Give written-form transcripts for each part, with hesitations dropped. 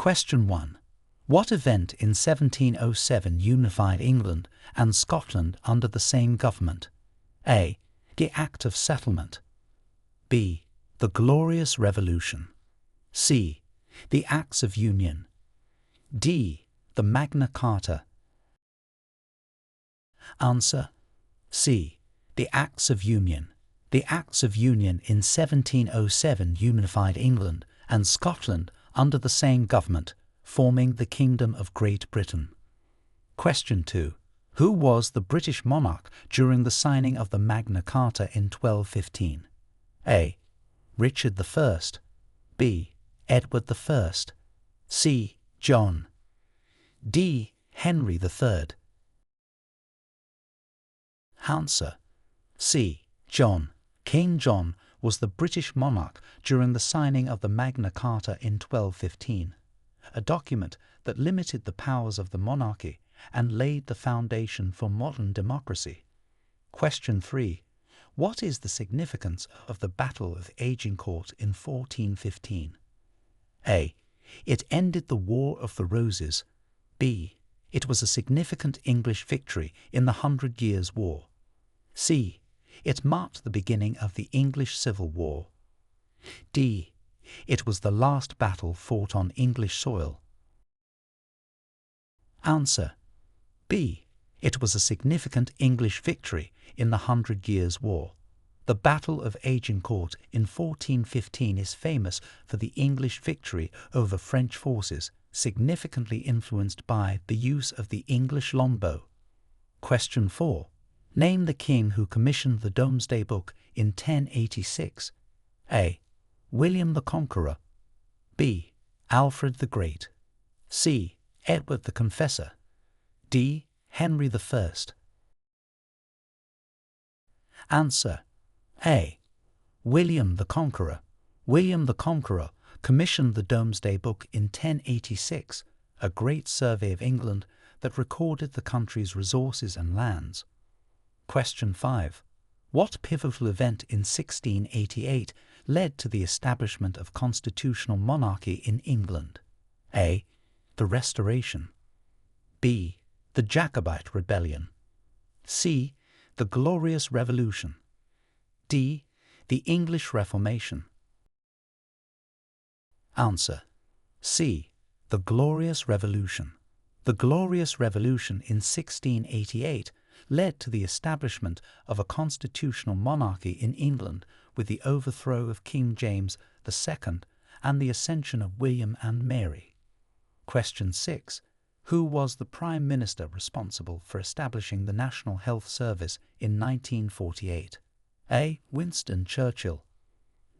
Question 1. What event in 1707 unified England and Scotland under the same government? A. The Act of Settlement. B. The Glorious Revolution. C. The Acts of Union. D. The Magna Carta. Answer: C. The Acts of Union. The Acts of Union in 1707 unified England and Scotland under the same government, forming the Kingdom of Great Britain. Question 2. Who was the British monarch during the signing of the Magna Carta in 1215? A. Richard I. B. Edward I. C. John. D. Henry III. Answer: C. John. King John was the British monarch during the signing of the Magna Carta in 1215, a document that limited the powers of the monarchy and laid the foundation for modern democracy. Question 3. What is the significance of the Battle of Agincourt in 1415? A. It ended the War of the Roses. B. It was a significant English victory in the 100 Years' War. C. It marked the beginning of the English Civil War. D. It was the last battle fought on English soil. Answer: B. It was a significant English victory in the 100 Years' War. The Battle of Agincourt in 1415 is famous for the English victory over French forces, significantly influenced by the use of the English longbow. Question 4. Name the king who commissioned the Domesday Book in 1086. A. William the Conqueror. B. Alfred the Great. C. Edward the Confessor. D. Henry I. Answer: A. William the Conqueror. William the Conqueror commissioned the Domesday Book in 1086, a great survey of England that recorded the country's resources and lands. Question 5. What pivotal event in 1688 led to the establishment of constitutional monarchy in England? A. The Restoration. B. The Jacobite Rebellion. C. The Glorious Revolution. D. The English Reformation. Answer: C. The Glorious Revolution. The Glorious Revolution in 1688 led to the establishment of a constitutional monarchy in England with the overthrow of King James II and the accession of William and Mary. Question 6. Who was the Prime Minister responsible for establishing the National Health Service in 1948? A. Winston Churchill.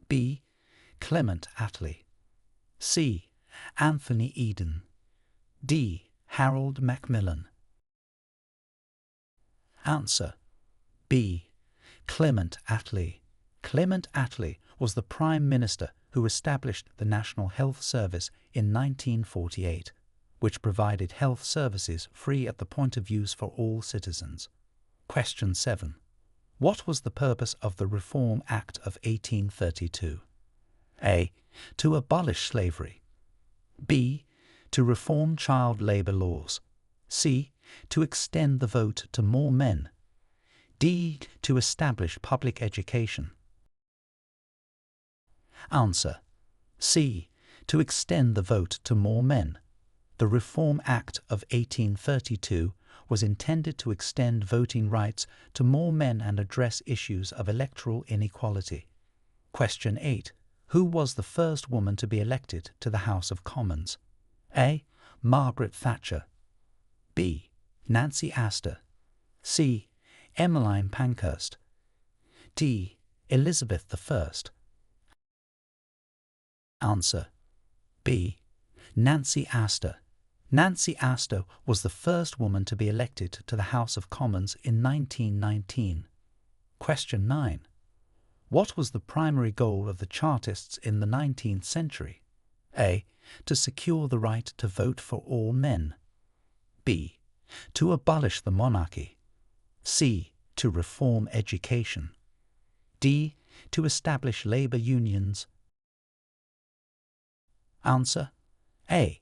B. Clement Attlee. C. Anthony Eden. D. Harold Macmillan. Answer: B. Clement Attlee. Clement Attlee was the Prime Minister who established the National Health Service in 1948, which provided health services free at the point of use for all citizens. Question 7. What was the purpose of the Reform Act of 1832? A. To abolish slavery. B. To reform child labor laws. C. To extend the vote to more men. D. To establish public education. Answer: C. To extend the vote to more men. The Reform Act of 1832 was intended to extend voting rights to more men and address issues of electoral inequality. Question 8. Who was the first woman to be elected to the House of Commons? A. Margaret Thatcher. B. Nancy Astor. C. Emmeline Pankhurst. D. Elizabeth I. Answer: B. Nancy Astor. Nancy Astor was the first woman to be elected to the House of Commons in 1919. Question 9. What was the primary goal of the Chartists in the 19th century? A. To secure the right to vote for all men. B. To abolish the monarchy. C. To reform education. D. To establish labor unions. Answer: A.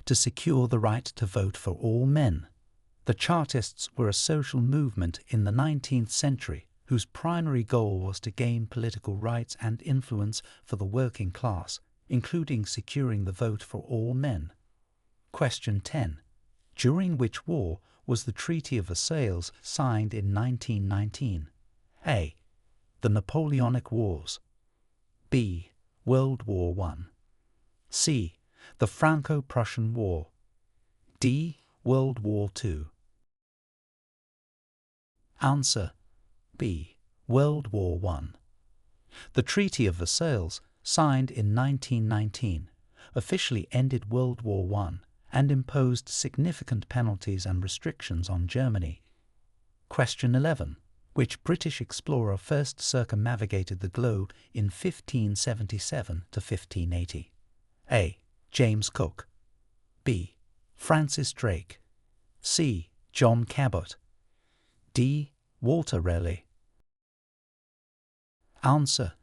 to secure the right to vote for all men. The Chartists were a social movement in the 19th century whose primary goal was to gain political rights and influence for the working class, including securing the vote for all men. Question 10. During which war was the Treaty of Versailles signed in 1919? A. The Napoleonic Wars. B. World War I. C. The Franco-Prussian War. D. World War II. Answer: B. World War I. The Treaty of Versailles, signed in 1919, officially ended World War I and imposed significant penalties and restrictions on Germany. Question 11. Which British explorer first circumnavigated the globe in 1577 to 1580? A. James Cook. B. Francis Drake. C. John Cabot. D. Walter Raleigh. Answer: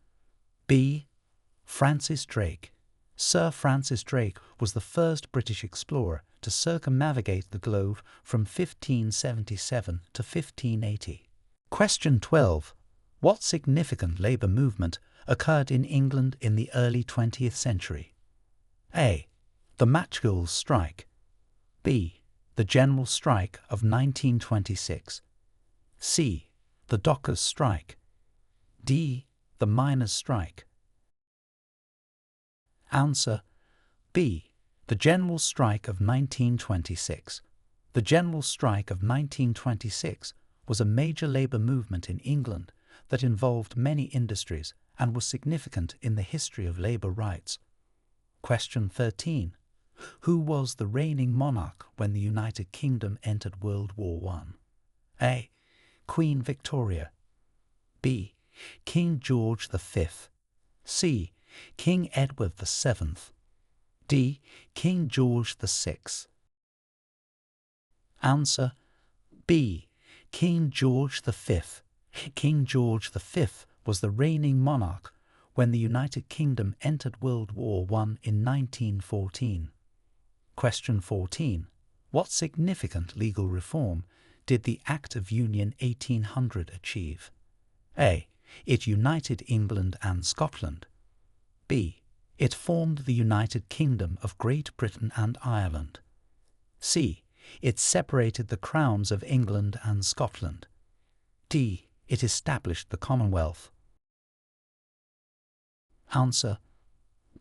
B. Francis Drake. Sir Francis Drake was the first British explorer to circumnavigate the globe from 1577 to 1580. Question 12. What significant labour movement occurred in England in the early 20th century? A. The Meticulously Strike. B. The General Strike of 1926. C. The Dockers' Strike. D. The Miners' Strike. Answer: B. The General Strike of 1926. The General Strike of 1926 was a major labour movement in England that involved many industries and was significant in the history of labour rights. Question 13. Who was the reigning monarch when the United Kingdom entered World War I? A. Queen Victoria. B. King George V. C. King Edward VII. D. King George VI. Answer: B. King George V. King George V was the reigning monarch when the United Kingdom entered World War I in 1914. Question 14. What significant legal reform did the Act of Union 1800 achieve? A. It united England and Scotland. B. It formed the United Kingdom of Great Britain and Ireland. C. It separated the crowns of England and Scotland. D. It established the Commonwealth. Answer: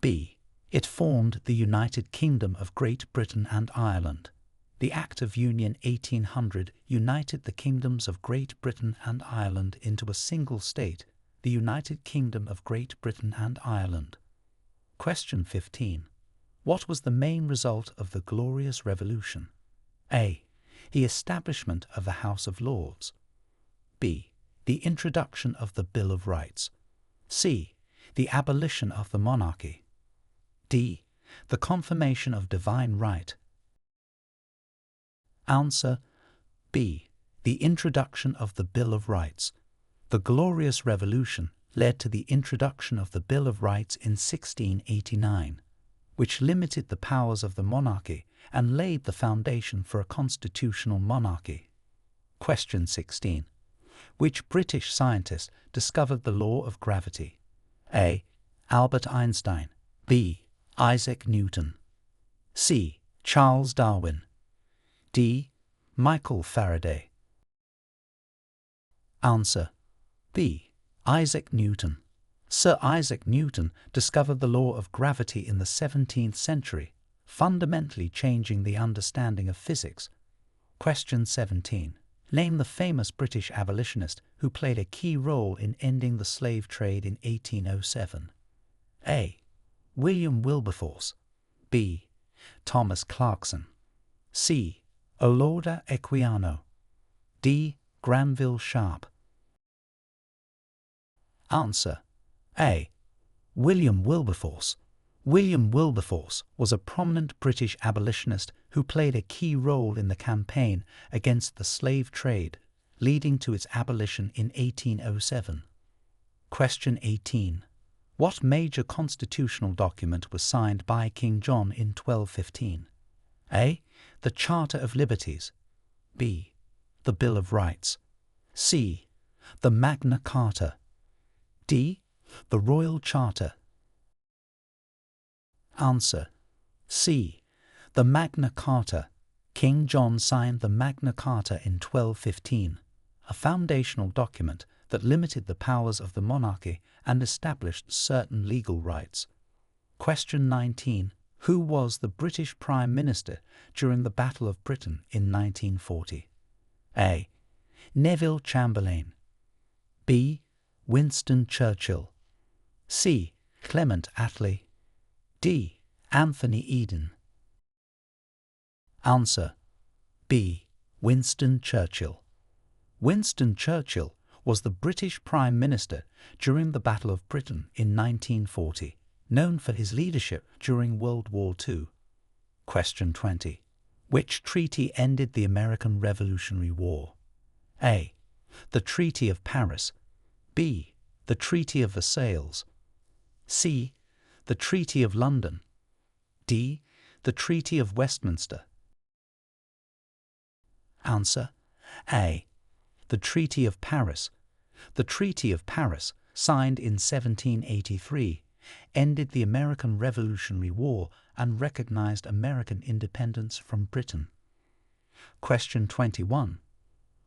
B. It formed the United Kingdom of Great Britain and Ireland. The Act of Union 1800 united the kingdoms of Great Britain and Ireland into a single state, the United Kingdom of Great Britain and Ireland. Question 15. What was the main result of the Glorious Revolution? A. The establishment of the House of Lords. B. The introduction of the Bill of Rights. C. The abolition of the monarchy. D. The confirmation of divine right. Answer: B. The introduction of the Bill of Rights. The Glorious Revolution led to the introduction of the Bill of Rights in 1689, which limited the powers of the monarchy and laid the foundation for a constitutional monarchy. Question 16. Which British scientist discovered the law of gravity? A. Albert Einstein. B. Isaac Newton. C. Charles Darwin. D. Michael Faraday. Answer: B. Isaac Newton. Sir Isaac Newton discovered the law of gravity in the 17th century, fundamentally changing the understanding of physics. Question 17. Name the famous British abolitionist who played a key role in ending the slave trade in 1807. A. William Wilberforce. B. Thomas Clarkson. C. Olaudah Equiano. D. Granville Sharp. Answer: A. William Wilberforce. William Wilberforce was a prominent British abolitionist who played a key role in the campaign against the slave trade, leading to its abolition in 1807. Question 18. What major constitutional document was signed by King John in 1215? A. The Charter of Liberties. B. The Bill of Rights. C. The Magna Carta. D. The Royal Charter. Answer: C. The Magna Carta. King John signed the Magna Carta in 1215, a foundational document that limited the powers of the monarchy and established certain legal rights. Question 19. Who was the British Prime Minister during the Battle of Britain in 1940? A. Neville Chamberlain. B. Winston Churchill. C. Clement Attlee. D. Anthony Eden. Answer: B. Winston Churchill. Winston Churchill was the British Prime Minister during the Battle of Britain in 1940, known for his leadership during World War II. Question 20. Which treaty ended the American Revolutionary War? A. The Treaty of Paris. B. The Treaty of Versailles. C. The Treaty of London. D. The Treaty of Westminster. Answer: A. The Treaty of Paris. The Treaty of Paris, signed in 1783, ended the American Revolutionary War and recognized American independence from Britain. Question 21.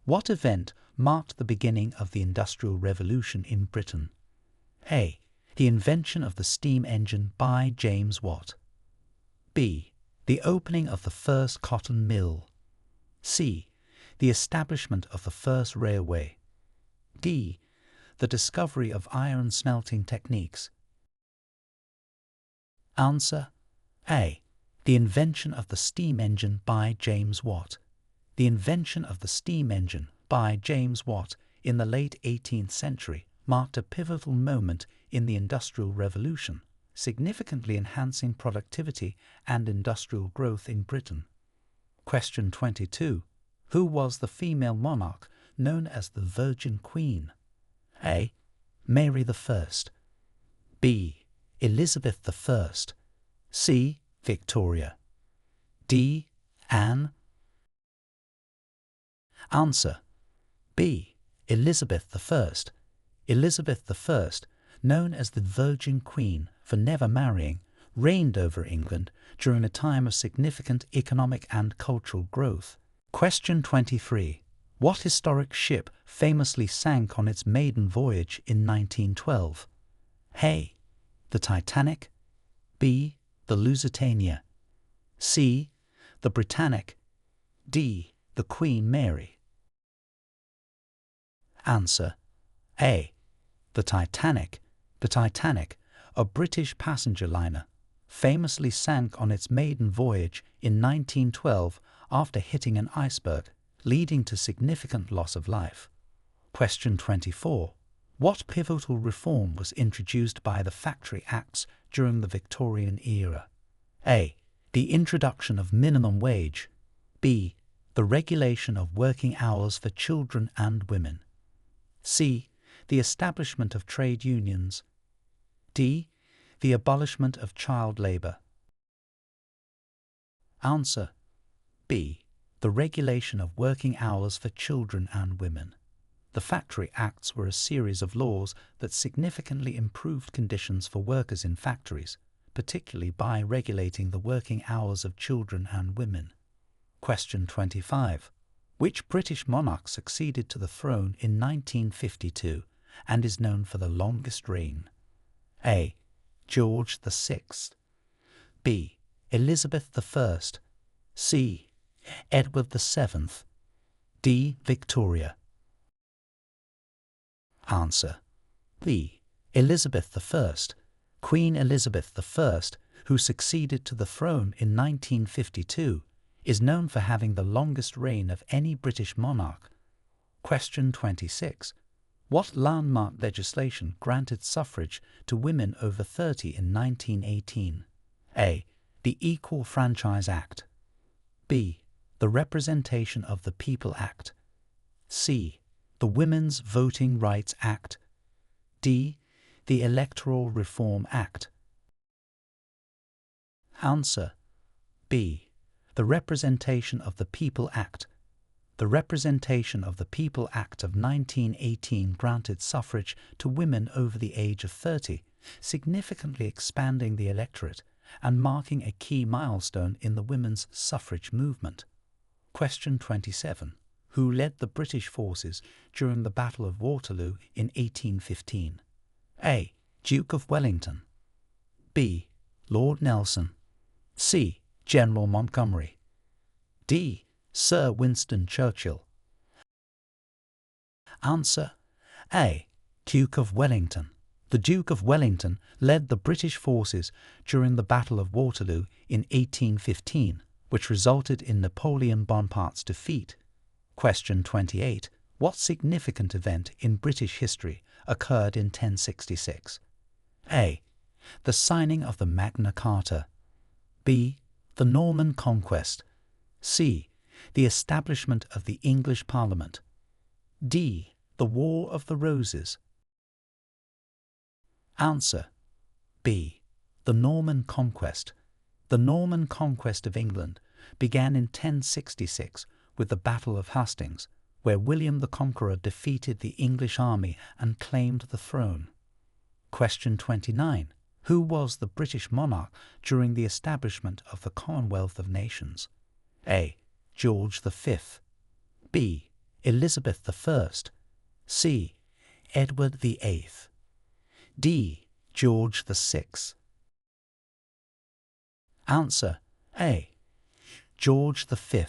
What event marked the beginning of the Industrial Revolution in Britain? A. The invention of the steam engine by James Watt. B. The opening of the first cotton mill. C. The establishment of the first railway. D. The discovery of iron smelting techniques. Answer: A. The invention of the steam engine by James Watt. The invention of the steam engine by James Watt in the late 18th century marked a pivotal moment in the Industrial Revolution, significantly enhancing productivity and industrial growth in Britain. Question 22. Who was the female monarch known as the Virgin Queen? A. Mary I. B. Elizabeth I. C. Victoria. D. Anne. Answer: B. Elizabeth I. Elizabeth I, known as the Virgin Queen for never marrying, reigned over England during a time of significant economic and cultural growth. Question 23. What historic ship famously sank on its maiden voyage in 1912? A. The Titanic. B. The Lusitania. C. The Britannic. D. The Queen Mary. Answer: A. The Titanic. The Titanic, a British passenger liner, famously sank on its maiden voyage in 1912 after hitting an iceberg, leading to significant loss of life. Question 24. What pivotal reform was introduced by the Factory Acts during the Victorian era? A. The introduction of minimum wage. B. The regulation of working hours for children and women. C. The establishment of trade unions. D. The abolishment of child labour. Answer: B. The regulation of working hours for children and women. The Factory Acts were a series of laws that significantly improved conditions for workers in factories, particularly by regulating the working hours of children and women. Question 25. Which British monarch succeeded to the throne in 1952 and is known for the longest reign? A. George VI. B. Elizabeth I. C. Edward VII. D. Victoria. Answer: B. Elizabeth I. Queen Elizabeth I, who succeeded to the throne in 1952, is known for having the longest reign of any British monarch. Question 26. What landmark legislation granted suffrage to women over 30 in 1918? A. The Equal Franchise Act. B. The Representation of the People Act. C. The Women's Voting Rights Act. D. The Electoral Reform Act. Answer: B. The Representation of the People Act. The Representation of the People Act of 1918 granted suffrage to women over the age of 30, significantly expanding the electorate and marking a key milestone in the women's suffrage movement. Question 27. Who led the British forces during the Battle of Waterloo in 1815? A. Duke of Wellington. B. Lord Nelson. C. General Montgomery. D. Sir Winston Churchill. Answer: A. Duke of Wellington. The Duke of Wellington led the British forces during the Battle of Waterloo in 1815, which resulted in Napoleon Bonaparte's defeat. Question 28. What significant event in British history occurred in 1066? A. The signing of the Magna Carta. B. The Norman Conquest. C. The establishment of the English Parliament. D. The War of the Roses. Answer: B. The Norman Conquest. The Norman conquest of England began in 1066 with the Battle of Hastings, where William the Conqueror defeated the English army and claimed the throne. Question 29. Who was the British monarch during the establishment of the Commonwealth of Nations? A. George V. B. Elizabeth I. C. Edward VIII. D. George VI. Answer: A. George V.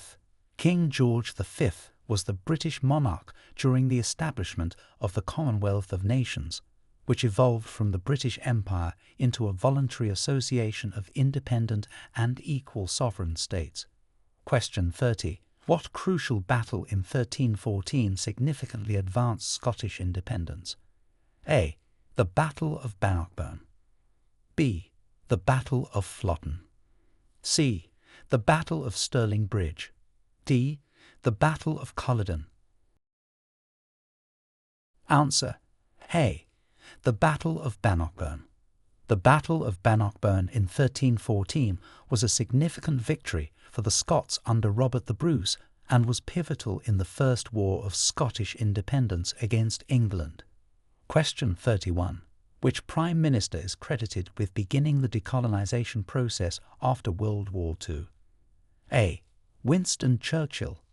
King George V was the British monarch during the establishment of the Commonwealth of Nations, which evolved from the British Empire into a voluntary association of independent and equal sovereign states. Question 30. What crucial battle in 1314 significantly advanced Scottish independence? A. The Battle of Bannockburn. B. The Battle of Flodden. C. The Battle of Stirling Bridge. D. The Battle of Culloden. Answer: A. The Battle of Bannockburn. The Battle of Bannockburn in 1314 was a significant victory for the Scots under Robert the Bruce and was pivotal in the First War of Scottish Independence against England. Question 31. Which Prime Minister is credited with beginning the decolonisation process after World War II? A. Winston Churchill.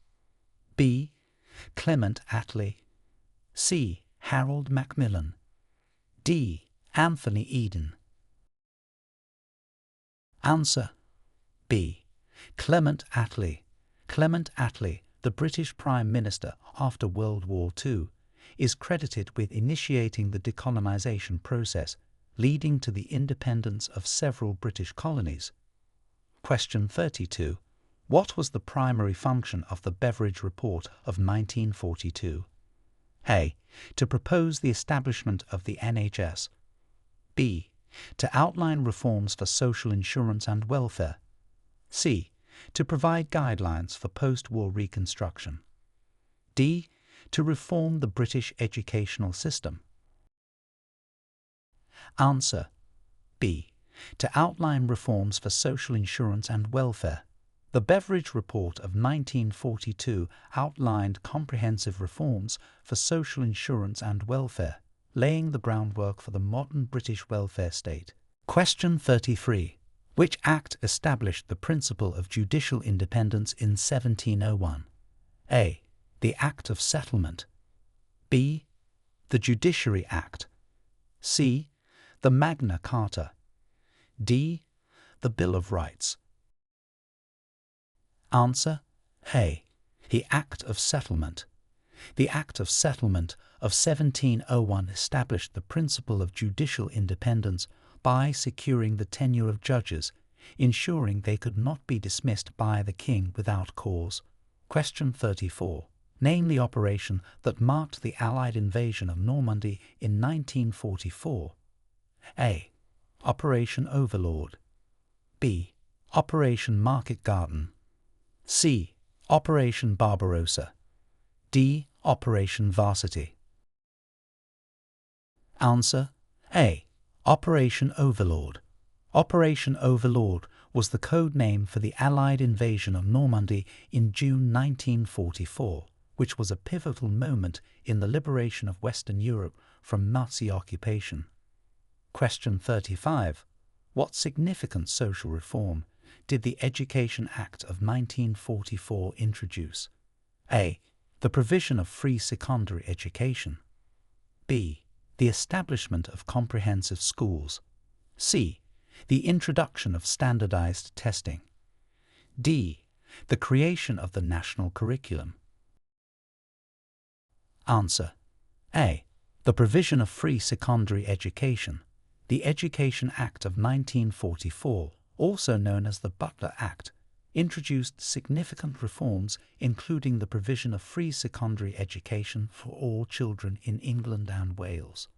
B. Clement Attlee. C. Harold Macmillan. D. Anthony Eden. Answer: B. Clement Attlee. Clement Attlee, the British Prime Minister after World War II, is credited with initiating the decolonisation process, leading to the independence of several British colonies. Question 32. What was the primary function of the Beveridge Report of 1942? A. To propose the establishment of the NHS. B. To outline reforms for social insurance and welfare. C. To provide guidelines for post-war reconstruction. D. To reform the British educational system. Answer: B. To outline reforms for social insurance and welfare. The Beveridge Report of 1942 outlined comprehensive reforms for social insurance and welfare, laying the groundwork for the modern British welfare state. Question 33. Which Act established the principle of judicial independence in 1701? A. The Act of Settlement. B. The Judiciary Act. C. The Magna Carta. D. The Bill of Rights. Answer: A. The Act of Settlement. The Act of Settlement of 1701 established the principle of judicial independence by securing the tenure of judges, ensuring they could not be dismissed by the king without cause. Question 34. Name the operation that marked the Allied invasion of Normandy in 1944. A. Operation Overlord. B. Operation Market Garden. C. Operation Barbarossa. D. Operation Varsity. Answer: A. Operation Overlord. Operation Overlord was the code name for the Allied invasion of Normandy in June 1944, which was a pivotal moment in the liberation of Western Europe from Nazi occupation. Question 35. What significant social reform did the Education Act of 1944 introduce? A. The provision of free secondary education. B. The establishment of comprehensive schools. C. The introduction of standardized testing. D. The creation of the national curriculum. Answer. A. The provision of free secondary education. The Education Act of 1944, also known as the Butler Act, introduced significant reforms including the provision of free secondary education for all children in England and Wales.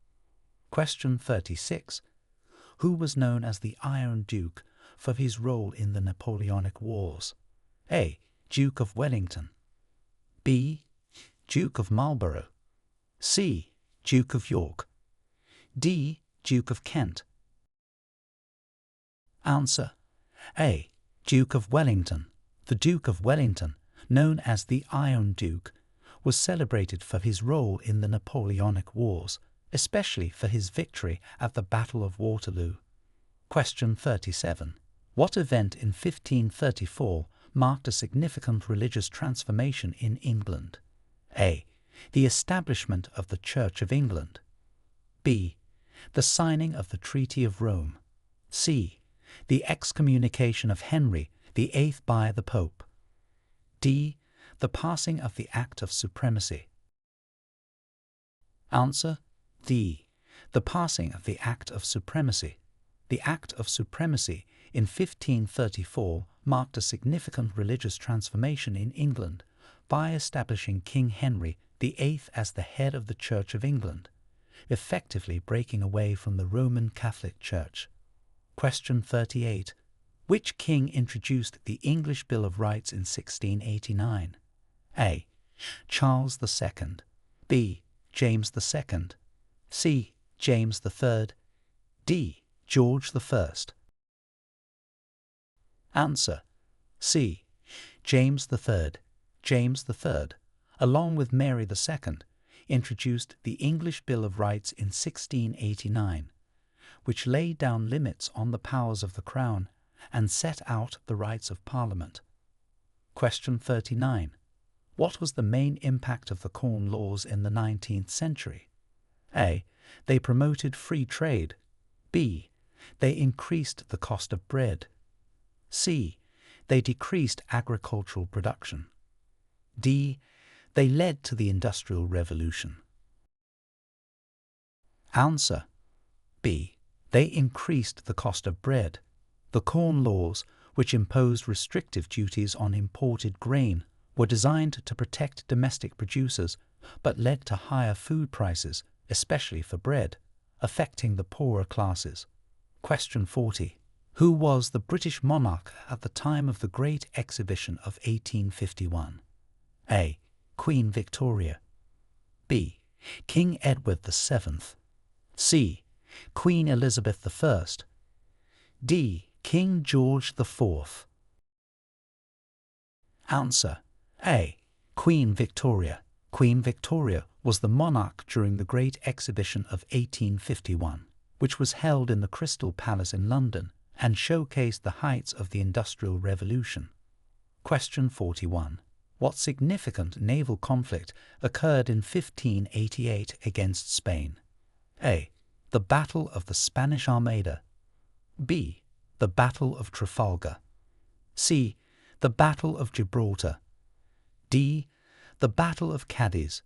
Question 36. Who was known as the Iron Duke for his role in the Napoleonic Wars? A. Duke of Wellington. B. Duke of Marlborough. C. Duke of York. D. Duke of Kent. Answer. A. Duke of Wellington. The Duke of Wellington, known as the Iron Duke, was celebrated for his role in the Napoleonic Wars, especially for his victory at the Battle of Waterloo. Question 37. What event in 1534 marked a significant religious transformation in England? A. The establishment of the Church of England. B. The signing of the Treaty of Rome. C. The excommunication of Henry VIII by the Pope. D. The passing of the Act of Supremacy. Answer. D. The passing of the Act of Supremacy. The Act of Supremacy in 1534 marked a significant religious transformation in England by establishing King Henry VIII as the head of the Church of England, effectively breaking away from the Roman Catholic Church. Question 38. Which king introduced the English Bill of Rights in 1689? A. Charles II. B. James II. C. James III. D. George I. Answer. C. James III. James III, along with Mary II, introduced the English Bill of Rights in 1689, which laid down limits on the powers of the Crown and set out the rights of Parliament. Question 39. What was the main impact of the Corn Laws in the 19th century? A. They promoted free trade. B. They increased the cost of bread. C. They decreased agricultural production. D. They led to the Industrial Revolution. Answer. B. They increased the cost of bread. The Corn Laws, which imposed restrictive duties on imported grain, were designed to protect domestic producers, but led to higher food prices, especially for bread, affecting the poorer classes. Question 40. Who was the British monarch at the time of the Great Exhibition of 1851? A. Queen Victoria. B. King Edward VII. C. Queen Elizabeth I. D. King George IV. Answer. A. Queen Victoria. Queen Victoria was the monarch during the Great Exhibition of 1851, which was held in the Crystal Palace in London and showcased the heights of the Industrial Revolution. Question 41. What significant naval conflict occurred in 1588 against Spain? A. The Battle of the Spanish Armada. B. The Battle of Trafalgar. C. The Battle of Gibraltar. D. The Battle of Cadiz.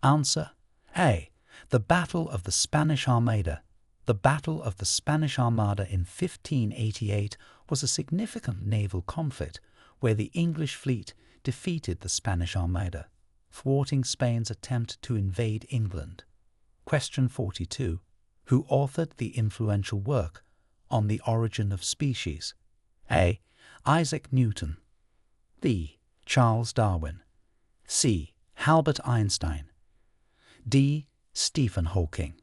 Answer. A. The Battle of the Spanish Armada. The Battle of the Spanish Armada in 1588 was a significant naval conflict where the English fleet defeated the Spanish Armada, thwarting Spain's attempt to invade England. Question 42. Who authored the influential work On the Origin of Species? A. Isaac Newton. B. Charles Darwin. C. Albert Einstein. D. Stephen Hawking.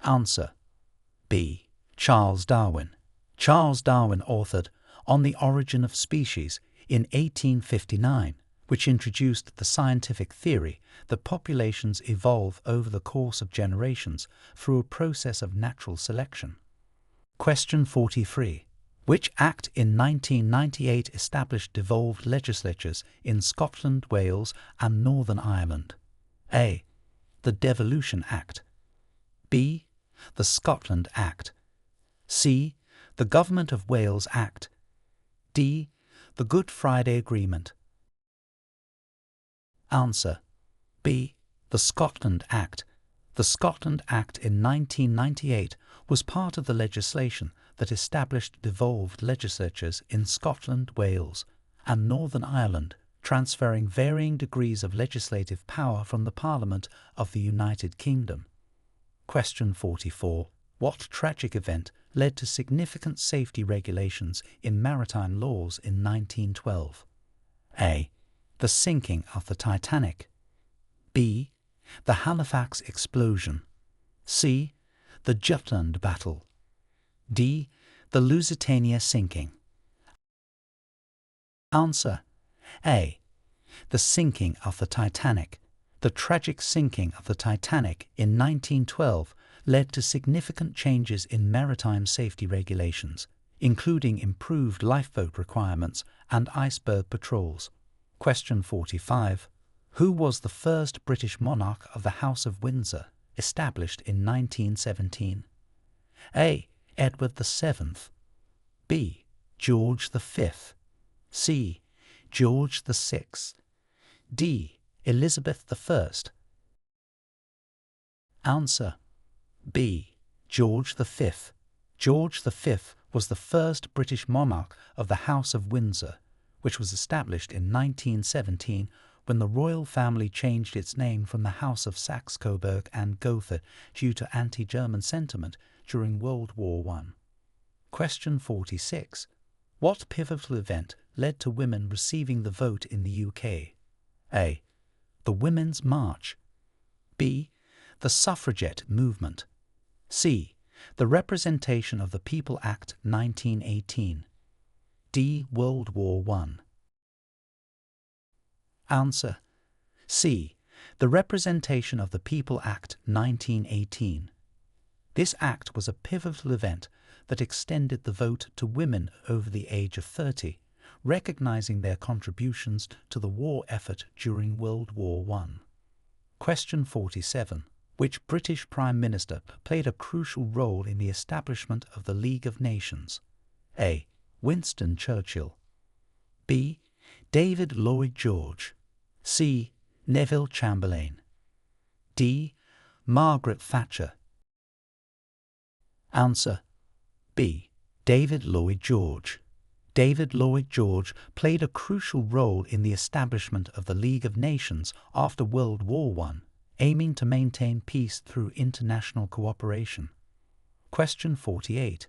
Answer. B. Charles Darwin. Charles Darwin authored On the Origin of Species in 1859, which introduced the scientific theory that populations evolve over the course of generations through a process of natural selection. Question 43. Which Act in 1998 established devolved legislatures in Scotland, Wales and Northern Ireland? A. The Devolution Act. B. The Scotland Act. C. The Government of Wales Act. D. The Good Friday Agreement. Answer. B. The Scotland Act. The Scotland Act in 1998 was part of the legislation that established devolved legislatures in Scotland, Wales and Northern Ireland, transferring varying degrees of legislative power from the Parliament of the United Kingdom. Question 44. What tragic event led to significant safety regulations in maritime laws in 1912? A. The sinking of the Titanic. B. The Halifax explosion. C. The Jutland battle. D. The Lusitania sinking. Answer. A. The sinking of the Titanic. The tragic sinking of the Titanic in 1912 led to significant changes in maritime safety regulations, including improved lifeboat requirements and iceberg patrols. Question 45. Who was the first British monarch of the House of Windsor, established in 1917? A. Edward VII. B. George V. C. George VI. D. Elizabeth I. Answer. B. George V. George V was the first British monarch of the House of Windsor, which was established in 1917 when the royal family changed its name from the House of Saxe-Coburg and Gotha due to anti-German sentiment during World War I. Question 46. What pivotal event led to women receiving the vote in the UK? A. The Women's March. B. The Suffragette Movement. C. The Representation of the People Act 1918. D. World War I. Answer. C. The Representation of the People Act 1918. This act was a pivotal event that extended the vote to women over the age of 30, recognizing their contributions to the war effort during World War I. Question 47. Which British Prime Minister played a crucial role in the establishment of the League of Nations? A. Winston Churchill. B. David Lloyd George. C. Neville Chamberlain. D. Margaret Thatcher. Answer. B. David Lloyd George. David Lloyd George played a crucial role in the establishment of the League of Nations after World War I, aiming to maintain peace through international cooperation. Question 48.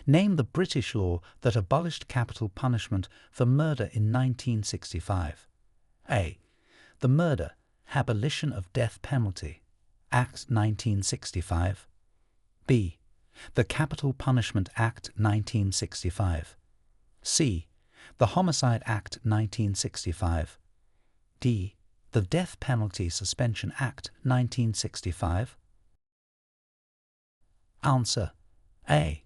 Name the British law that abolished capital punishment for murder in 1965. A. The Murder, Abolition of Death Penalty, Act 1965. B. The Capital Punishment Act 1965. C. The Homicide Act 1965. D. The Death Penalty Suspension Act 1965. Answer. A.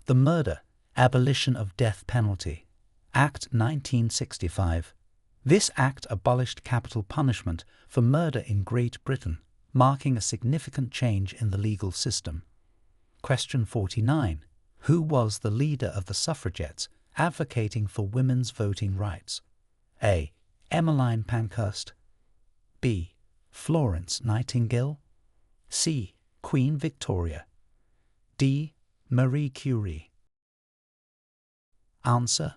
The Murder, Abolition of Death Penalty, Act 1965. This act abolished capital punishment for murder in Great Britain, marking a significant change in the legal system. Question 49. Who was the leader of the suffragettes advocating for women's voting rights? A. Emmeline Pankhurst. B. Florence Nightingale. C. Queen Victoria. D. Marie Curie. Answer.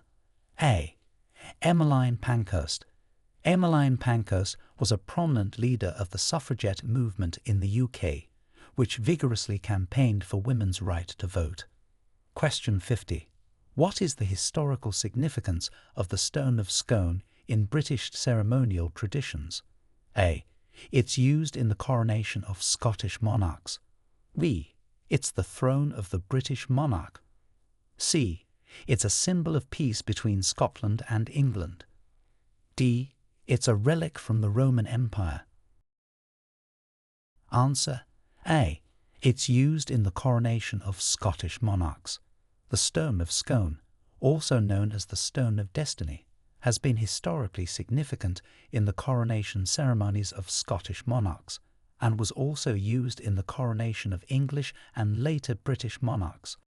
A. Emmeline Pankhurst. Emmeline Pankhurst was a prominent leader of the suffragette movement in the UK, which vigorously campaigned for women's right to vote. Question 50. What is the historical significance of the Stone of Scone in British ceremonial traditions? A. It's used in the coronation of Scottish monarchs. B. It's the throne of the British monarch. C. It's a symbol of peace between Scotland and England. D. It's a relic from the Roman Empire. Answer A. It's used in the coronation of Scottish monarchs. The Stone of Scone, also known as the Stone of Destiny, has been historically significant in the coronation ceremonies of Scottish monarchs, and was also used in the coronation of English and later British monarchs.